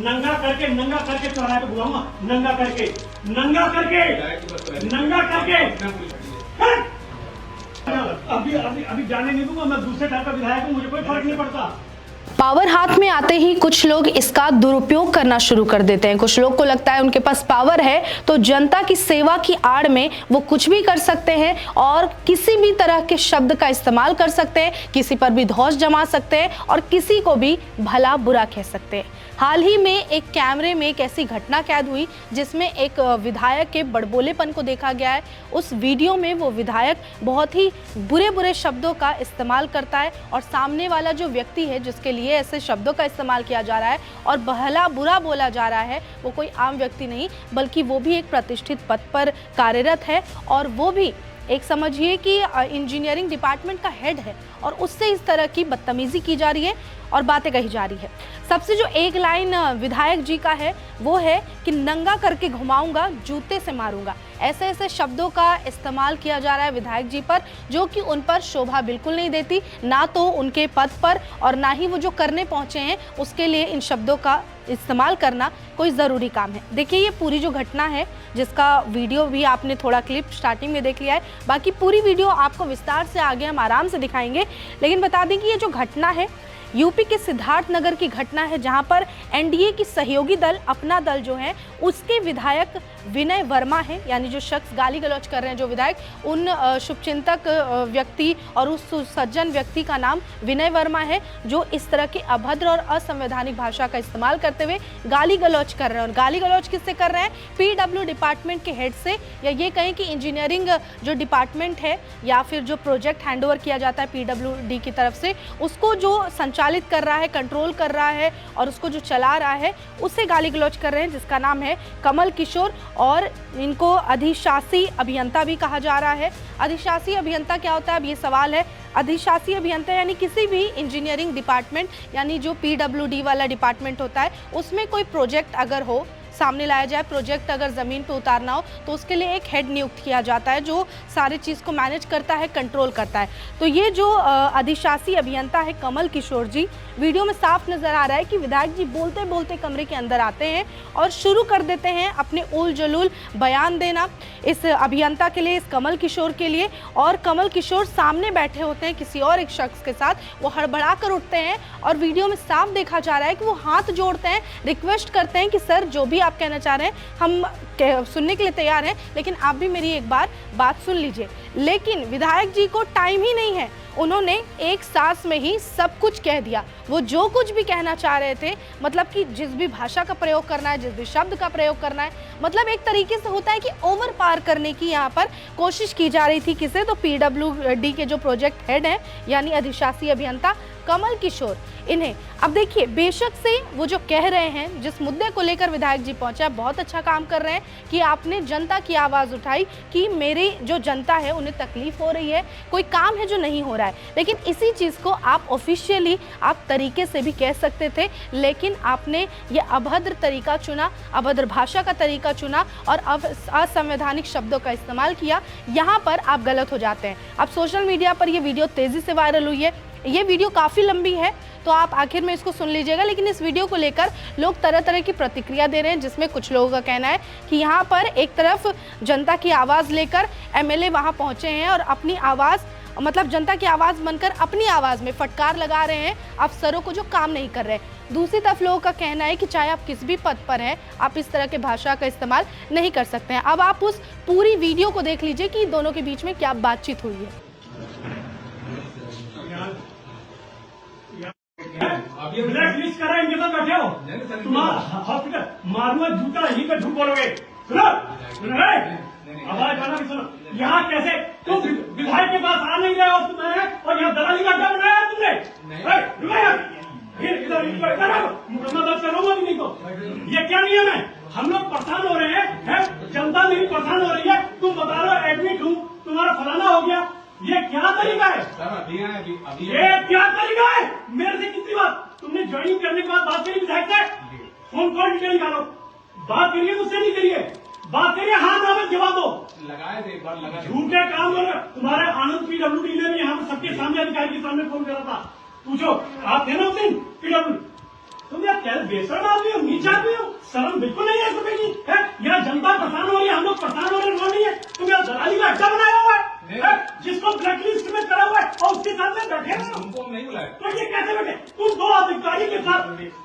नंगा करके चौराहे पे बुलाऊंगा, नंगा करके अभी जाने नहीं दूंगा। मैं दूसरे टाइप का विधायक हूँ, मुझे कोई फर्क नहीं पड़ता। पावर हाथ में आते ही कुछ लोग इसका दुरुपयोग करना शुरू कर देते हैं। कुछ लोग को लगता है उनके पास पावर है तो जनता की सेवा की आड़ में वो कुछ भी कर सकते हैं और किसी भी तरह के शब्द का इस्तेमाल कर सकते हैं, किसी पर भी धौंस जमा सकते हैं और किसी को भी भला बुरा कह सकते हैं। हाल ही में एक कैमरे में एक ऐसी घटना कैद हुई जिसमें एक विधायक के बड़बोलेपन को देखा गया है। उस वीडियो में वो विधायक बहुत ही बुरे शब्दों का इस्तेमाल करता है और सामने वाला जो व्यक्ति है जिसके लिए ऐसे शब्दों का इस्तेमाल किया जा रहा है और भला बुरा बोला जा रहा है, वो कोई आम व्यक्ति नहीं बल्कि वो भी एक प्रतिष्ठित पद पर कार्यरत है और वो भी एक समझिए कि इंजीनियरिंग डिपार्टमेंट का हेड है और उससे इस तरह की बदतमीजी की जा रही है और बातें कही जा रही है। सबसे जो एक लाइन विधायक जी का है वो है कि नंगा करके घुमाऊंगा, जूते से मारूंगा। ऐसे ऐसे शब्दों का इस्तेमाल किया जा रहा है विधायक जी पर जो कि उन पर शोभा बिल्कुल नहीं देती, ना तो उनके पद पर और ना ही वो जो करने पहुंचे हैं उसके लिए इन शब्दों का इस्तेमाल करना कोई ज़रूरी काम है। देखिए ये पूरी जो घटना है जिसका वीडियो भी आपने थोड़ा क्लिप स्टार्टिंग में देख लिया है, बाकी पूरी वीडियो आपको विस्तार से आगे हम आराम से दिखाएंगे। लेकिन बता दें कि ये जो घटना है यूपी के सिद्धार्थ नगर की घटना है जहां पर एनडीए की सहयोगी दल अपना दल जो है उसके विधायक विनय वर्मा है, यानी जो शख्स गाली गलौज कर रहे हैं जो विधायक, उन शुभचिंतक व्यक्ति और उस सज्जन व्यक्ति का नाम विनय वर्मा है जो इस तरह की अभद्र और असंवैधानिक भाषा का इस्तेमाल करते हुए गाली गलौज कर रहे हैं। और गाली गलौज किससे कर रहे हैं? पीडब्ल्यू डिपार्टमेंट के हेड से, या ये कहें कि इंजीनियरिंग जो डिपार्टमेंट है या फिर जो प्रोजेक्ट हैंडओवर किया जाता है पीडब्ल्यूडी की तरफ से उसको जो संचालित कर रहा है, कंट्रोल कर रहा है और उसको जो चला रहा है उसे गाली गलौज कर रहे हैं जिसका नाम है कमल किशोर। और इनको अधिशासी अभियंता भी कहा जा रहा है। अधिशासी अभियंता क्या होता है? अब ये सवाल है। अधिशासी अभियंता यानी किसी भी इंजीनियरिंग डिपार्टमेंट यानी जो पीडब्ल्यूडी वाला डिपार्टमेंट होता है उसमें कोई प्रोजेक्ट अगर हो सामने लाया जाए, प्रोजेक्ट अगर ज़मीन पे उतारना हो तो उसके लिए एक हेड नियुक्त किया जाता है जो सारी चीज़ को मैनेज करता है, कंट्रोल करता है। तो ये जो अधिशासी अभियंता है कमल किशोर जी, वीडियो में साफ नज़र आ रहा है कि विधायक जी बोलते बोलते कमरे के अंदर आते हैं और शुरू कर देते हैं अपने उल जलूल बयान देना इस अभियंता के लिए, इस कमल किशोर के लिए। और कमल किशोर सामने बैठे होते हैं किसी और एक शख्स के साथ, वो हड़बड़ा कर उठते हैं और वीडियो में साफ देखा जा रहा है कि वो हाथ जोड़ते हैं, रिक्वेस्ट करते हैं कि सर जो भी आप कहना चाह रहे हैं हम सुनने के लिए तैयार हैं, लेकिन आप भी मेरी एक बार बात सुन लीजिए। लेकिन विधायक जी को टाइम ही नहीं है, उन्होंने एक सांस में ही सब कुछ कह दिया। वो जो कुछ भी कहना चाह रहे थे, मतलब कि जिस भी भाषा का प्रयोग करना है, जिस भी शब्द का प्रयोग करना है, मतलब एक तरीके से होता है कि ओवर पार करने की यहाँ पर कोशिश की जा रही थी। किसे? तो पीडब्ल्यूडी के जो प्रोजेक्ट हेड हैं यानी अधिशासी अभियंता कमल किशोर, इन्हें। अब देखिए बेशक से वो जो कह रहे हैं, जिस मुद्दे को लेकर विधायक जी पहुंचा, बहुत अच्छा काम कर रहे हैं कि आपने जनता की आवाज़ उठाई कि मेरी जो जनता है उन्हें तकलीफ हो रही है, कोई काम है जो नहीं हो रहा है। लेकिन इसी चीज़ को आप ऑफिशियली आप तरीके से भी कह सकते थे, लेकिन आपने ये अभद्र तरीका चुना, अभद्र भाषा का तरीका चुना और असंवैधानिक शब्दों का इस्तेमाल किया। यहाँ पर आप गलत हो जाते हैं। अब सोशल मीडिया पर ये वीडियो तेज़ी से वायरल हुई है। ये वीडियो काफ़ी लंबी है तो आप आखिर में इसको सुन लीजिएगा, लेकिन इस वीडियो को लेकर लोग तरह तरह की प्रतिक्रिया दे रहे हैं, जिसमें कुछ लोगों का कहना है कि यहाँ पर एक तरफ जनता की आवाज़ लेकर एमएलए वहाँ पहुँचे हैं और अपनी आवाज़, मतलब जनता की आवाज़ बनकर अपनी आवाज़ में फटकार लगा रहे हैं अफसरों को जो काम नहीं कर रहे। दूसरी तरफ लोगों का कहना है कि चाहे आप किस भी पद पर हैं, आप इस तरह के भाषा का इस्तेमाल नहीं कर सकते हैं। अब आप उस पूरी वीडियो को देख लीजिए कि दोनों के बीच में क्या बातचीत हुई है। लिस्ट करा इनके साथ बैठे हो, तुम्हारा हॉस्पिटल मारूंगा जूता यहीं पे झूठ बोलोगे। सुनो आवाज आना भी सुनो। यहाँ कैसे तुम विधायक के पास आ नहीं रहे हो तुम्हें, और यहाँ दलाली का अड्डा बनाया तुमने। मुकदमा दर्ज करोगे भी नहीं तो ये क्या नियम है? हम लोग परेशान हो रहे हैं, जनता मेरी परेशान हो रही है, तुम बता रहे हो एडमिट हूँ, तुम्हारा फलाना हो गया। ये क्या तरीका है? ये क्या तरीका है? मेरे से कितनी बार तुमने ज्वाइनिंग करने के बाद बात करी विधायक से? फोन कॉल डिटेल निकालो, बात करिए, मुझसे नहीं करिए, बात करिए, हाँ ना जवाब दो। लगाए थे एक बार, लगा झूठे काम कर रहे। तुम्हारे आनंद पीडब्ल्यूडी ने भी यहाँ पर सबके सामने अधिकारी के सामने फोन करा था, पूछो आप थे ना उस दिन पीडब्ल्यूडी। तुम यार क्या बेसर आदमी हो, नीचा शर्म बिल्कुल नहीं है तुम्हें की है? यहाँ जनता परेशान हो रही है, हम लोग परेशान हो रहे हैं, वो नहीं है। तुम यहाँ दलाली का अड्डा बनाया हुआ है, जिसको ब्लैक लिस्ट में करा हुआ है और उसके साथ में बैठे हो। तुमको नहीं बुलाया तो ये कैसे बैठे? तुम दो अधिकारी के साथ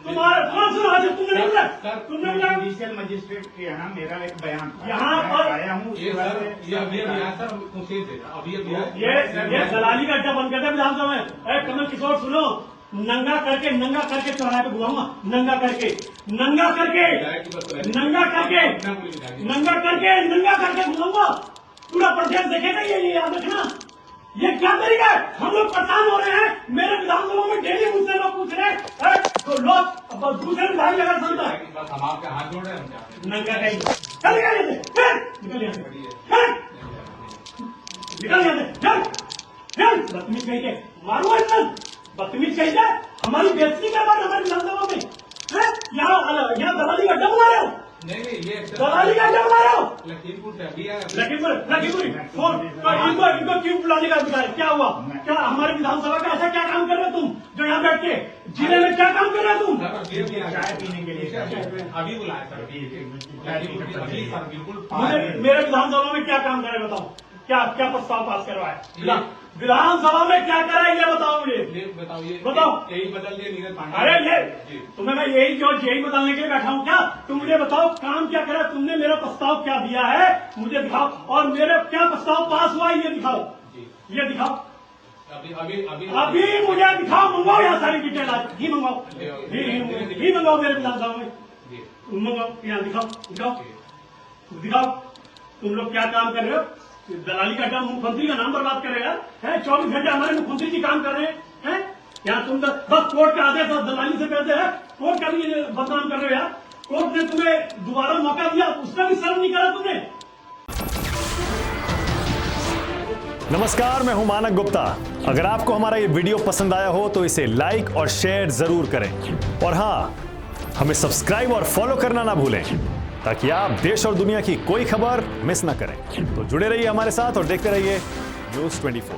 तुम्हारे कौन सुना आज तुमने नहीं बुलाया? तुमने बुलाया? जुडिशियल मजिस्ट्रेट के यहाँ मेरा एक बयान था। यहाँ मैं पर आया हूँ ये सर ये अभी अभी आया सर मुझे अभी अभी ये दलाली का अड्डा बंद कर दे विधानसभा में। कमल किशोर सुनो, नंगा करके चौराहे पे घुमाऊंगा, नंगा करके घुमाऊंगा, पूरा प्रदेश देखेगा। ये याद रखना, ये क्या तरीका है? हम लोग परेशान हो रहे हैं, मेरे विधानसभा में डेली मुझसे लोग पूछ रहे हैं, तो लोग दूसरे विधायक अगर सुनता है बस हम आपके हाथ जोड़ रहे हैं क्या नंगा कहीं चल गया, निकल यहाँ बदतमीज कही के मारो, इतना बदतमीज कही जाए, हमारी बेइज्जती कर रहा है हमारे विधानसभा में। यहाँ दलाली का अड्डा बना रहे हो, नहीं ये दलाली का अड्डा बना रहे हो। लखीमपुर से अभी आया लखीमपुर इनको क्यों बुलाने का अधिकार है? क्या हुआ? क्या हमारे विधानसभा का ऐसा क्या काम कर रहे हो तुम, जो यहाँ बैठ के जिले में क्या काम कर रहे हो तुम? चाय पीने के लिए अभी बुलाया सर अभी सर बिल्कुल मेरे विधानसभा में क्या काम करे बताओ? क्या प्रस्ताव पास करवाए विधानसभा में? क्या करा है ये बताओ मुझे, बताओ। यही बदल दिए नीरज पांडे। अरे ये तुम्हें मैं यही बदलने के लिए बैठा हूँ क्या? तुम मुझे बताओ काम क्या करा, तुमने मेरा प्रस्ताव क्या दिया है मुझे दिखाओ, और मेरे क्या प्रस्ताव पास हुआ है ये दिखाओ, ये दिखाओ अभी मुझे दिखाओ, मंगाओ यहाँ सारी डिटेल आज ही मंगाओ, ही मंगाओ मेरे विधानसभा में, मंगाओ यहाँ दिखाओ तुम लोग क्या काम कर रहे हो। दलाली का अड्डा, मुख्यमंत्री का नाम बर्बाद करेगा है? 24 घंटे हमारे मुख्यमंत्री जी काम कर रहे हैं, यहाँ तुम बस कोर्ट का आदेश और दलाली से कहते हैं, कोर्ट का भी बदनाम कर रहे हो यार। कोर्ट ने तुम्हें दोबारा मौका दिया, उसका भी शर्म नहीं करा तुमने। नमस्कार, मैं हूं मानक गुप्ता। अगर आपको हमारा ये वीडियो पसंद आया हो तो इसे लाइक और शेयर जरूर करें, और हाँ, हमें सब्सक्राइब और फॉलो करना ना भूलें, ताकि आप देश और दुनिया की कोई खबर मिस ना करें। तो जुड़े रहिए हमारे साथ और देखते रहिए News 24।